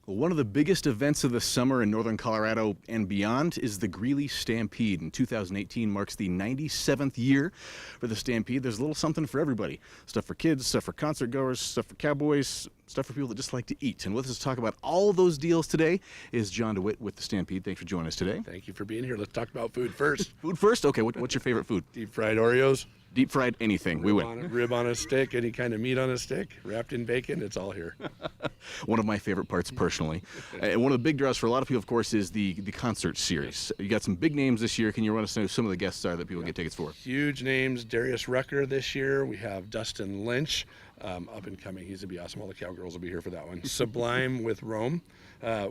Well, one of the biggest events of the summer in northern Colorado and beyond is the Greeley Stampede. And 2018 marks the 97th year for the Stampede. There's a little something for everybody. Stuff for kids, stuff for concert goers, stuff for cowboys, stuff for people that just like to eat. And with us to talk about all of those deals today is John DeWitt with the Stampede. Thanks for joining us today. Thank you for being here. Let's talk about food first. Food first? Okay, what's your favorite food? Deep fried Oreos. Deep fried anything. We win. Rib on a stick, any kind of meat on a stick, wrapped in bacon, it's all here. One of my favorite parts personally. And one of the big draws for a lot of people, of course, is the concert series. You got some big names this year. Can you run us through who some of the guests are that people get tickets for? Huge names. Darius Rucker this year. We have Dustin Lynch, up and coming. He's going to be awesome. All the cowgirls will be here for that one. Sublime with Rome.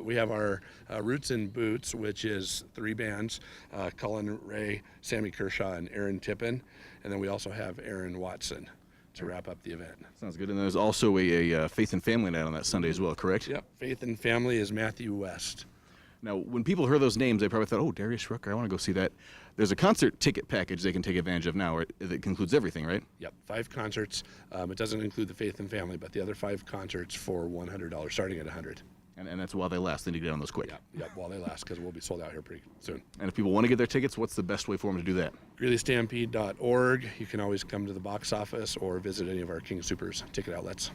We have our Roots and Boots, which is 3 bands, Cullen Ray, Sammy Kershaw, and Aaron Tippin. And then we also have Aaron Watson to wrap up the event. Sounds good. And there's also a Faith and Family night on that Sunday as well, correct? Yep. Faith and Family is Matthew West. Now, when people heard those names, they probably thought, oh, Darius Rucker, I want to go see that. There's a concert ticket package they can take advantage of now, right? That includes everything, right? Yep, 5 concerts. It doesn't include the Faith and Family, but the other 5 concerts for $100, starting at $100. And that's while they last. They need to get on those quick. Yep, while they last, because we'll be sold out here pretty soon. And if people want to get their tickets, what's the best way for them to do that? GreeleyStampede.org. You can always come to the box office or visit any of our King Soopers ticket outlets.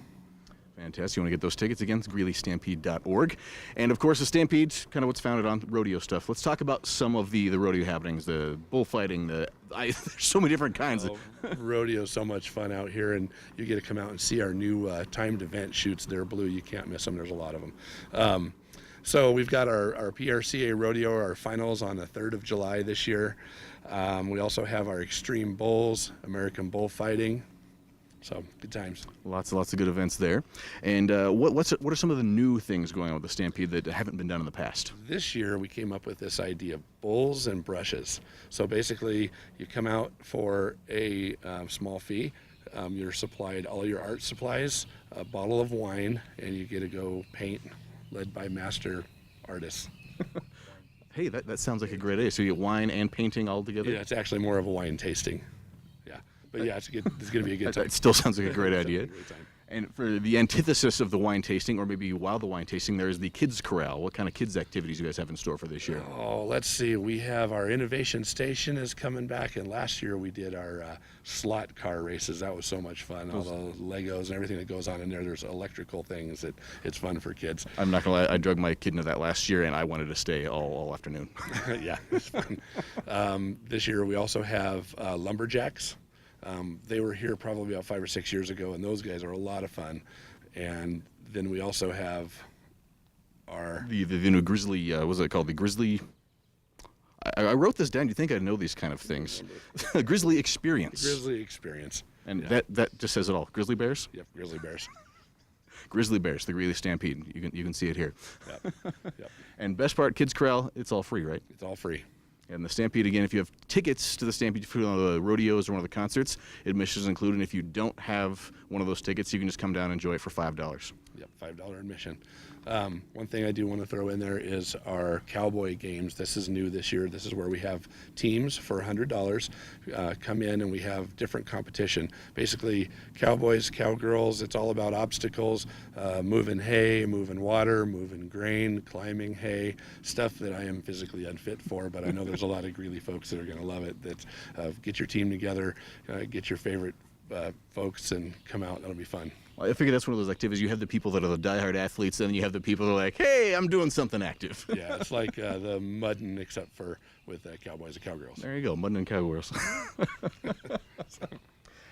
Fantastic. You want to get those tickets again? It's GreeleyStampede.org. And of course, the Stampede, kind of what's founded on rodeo stuff. Let's talk about some of the rodeo happenings, the bullfighting, there's so many different kinds. Rodeo is so much fun out here, and you get to come out and see our new timed event shoots. They're blue. You can't miss them. There's a lot of them. So we've got our PRCA rodeo, our finals on the 3rd of July this year. We also have our Extreme Bulls, American Bullfighting. So good times. Lots of good events there. And what are some of the new things going on with the Stampede that haven't been done in the past? This year we came up with this idea of bulls and brushes. So basically you come out for a small fee. You're supplied all your art supplies, a bottle of wine, and you get to go paint, led by master artists. Hey, that sounds like a great idea. So you get wine and painting all together? Yeah, it's actually more of a wine tasting. But yeah, it's going to be a good time. It still sounds like a great idea. And for the antithesis of the wine tasting, or maybe while the wine tasting, there's the Kids Corral. What kind of kids activities do you guys have in store for this year? Oh, let's see. We have our Innovation Station is coming back, and last year we did our slot car races. That was so much fun. All the Legos and everything that goes on in there. There's electrical things that it's fun for kids. I'm not gonna lie. I drug my kid into that last year, and I wanted to stay all afternoon. Yeah, it's fun. This year we also have Lumberjacks. They were here probably about 5 or 6 years ago, and those guys are a lot of fun. And then we also have our the new Grizzly. What was it called? The Grizzly. I wrote this down. You think I know these kind of things? Grizzly Experience. Grizzly Experience. And that just says it all. Grizzly Bears. Yep, Grizzly Bears. Grizzly Bears, the Greeley Stampede. You can see it here. Yep. And best part, Kids Corral. It's all free, right? It's all free. And the Stampede, again, if you have tickets to the Stampede for one of the rodeos or one of the concerts, admission is included. And if you don't have one of those tickets, you can just come down and enjoy it for $5. Yep, $5 admission. One thing I do want to throw in there is our Cowboy Games. This is new this year. This is where we have teams for $100 come in, and we have different competition. Basically, cowboys, cowgirls, it's all about obstacles, moving hay, moving water, moving grain, climbing hay, stuff that I am physically unfit for, but I know there's a lot of Greeley folks that are going to love it. Get your team together, get your favorite folks, and come out. That'll be fun. Well, I figure that's one of those activities. You have the people that are the diehard athletes, and then you have the people that are like, hey, I'm doing something active. Yeah, it's like the mudding except for with cowboys and cowgirls. There you go, mudding and cowgirls.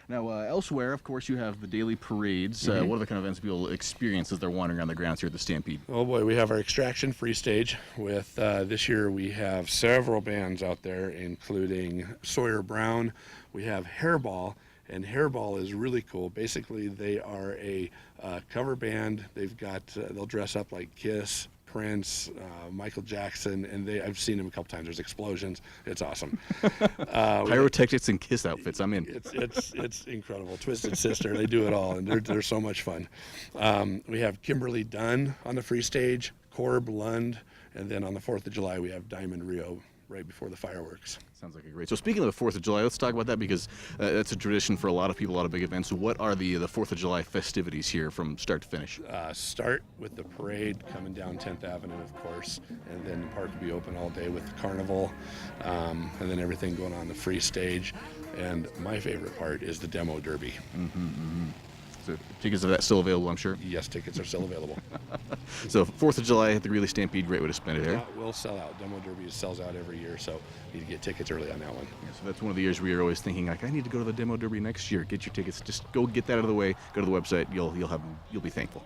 Now, elsewhere, of course, you have the daily parades. What are the kind of events people experience as they're wandering around the grounds here at the Stampede? Oh boy, we have our Extraction Free Stage. With this year, we have several bands out there, including Sawyer Brown. We have Hairball. And Hairball is really cool. Basically, they are a cover band. They'll dress up like Kiss, Prince, Michael Jackson, and I've seen them a couple times. There's explosions. It's awesome. Pyrotechnics and Kiss outfits. I'm in. It's incredible. Twisted Sister. They do it all, and they're so much fun. We have Kimberly Dunn on the free stage, Corb Lund, and then on the 4th of July we have Diamond Rio right before the fireworks. Sounds like a great. So speaking of the 4th of July, let's talk about that because that's a tradition for a lot of people, a lot of big events. So what are the 4th of July festivities here from start to finish? Start with the parade coming down 10th Avenue, of course, and then the park will be open all day with the carnival, and then everything going on the free stage. And my favorite part is the demo derby. So tickets are that still available, I'm sure? Yes, tickets are still available. So 4th of July at the Greeley Stampede, great way to spend it there. That will sell out. Demo derby sells out every year, so you need to get tickets early on that one. Yeah, so that's one of the years where you're always thinking like, I need to go to the demo derby next year. Get your tickets. Just go get that out of the way. Go to the website. You'll be thankful.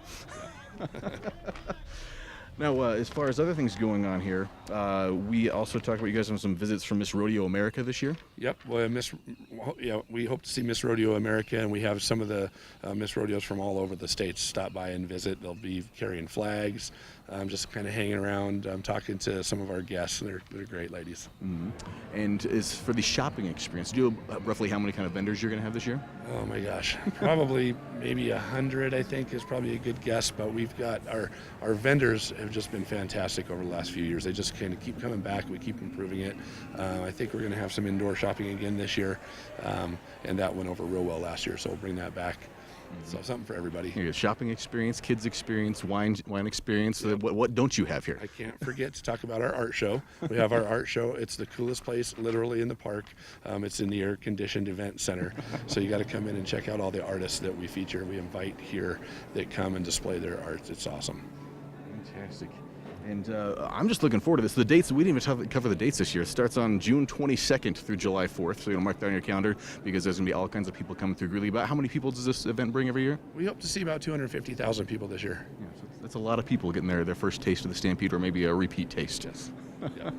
Now, as far as other things going on here, we also talked about you guys having some visits from Miss Rodeo America this year. Yep. Well, we hope to see Miss Rodeo America, and we have some of the Miss Rodeos from all over the states stop by and visit. They'll be carrying flags, just kind of hanging around, talking to some of our guests. They're great ladies. And as for the shopping experience, do you know roughly how many kind of vendors you're going to have this year? Oh my gosh, probably maybe 100. I think is probably a good guess. But we've got our vendors have just been fantastic over the last few years. They just kind of keep coming back. We keep improving it. I think we're going to have some indoor shopping again this year, and that went over real well last year. So we'll bring that back. So something for everybody. You got shopping experience, kids experience, wine experience. Yep. What don't you have here? I can't forget to talk about our art show. We have our art show. It's the coolest place literally in the park. It's in the air-conditioned event center. So you got to come in and check out all the artists that we feature. We invite here that come and display their art. It's awesome. Fantastic. And I'm just looking forward to this. The dates, we didn't even cover the dates this year. It starts on June 22nd through July 4th. So mark that on your calendar because there's going to be all kinds of people coming through Greeley. About how many people does this event bring every year? We hope to see about 250,000 people this year. Yeah, so that's a lot of people getting their first taste of the Stampede or maybe a repeat taste. Yes. Yeah.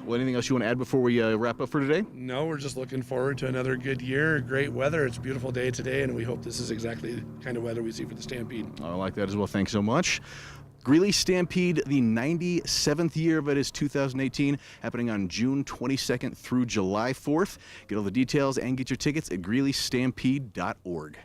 Well, anything else you want to add before we wrap up for today? No, we're just looking forward to another good year, great weather. It's a beautiful day today, and we hope this is exactly the kind of weather we see for the Stampede. I like that as well. Thanks so much. Greeley Stampede, the 97th year of it is 2018, happening on June 22nd through July 4th. Get all the details and get your tickets at greeleystampede.org.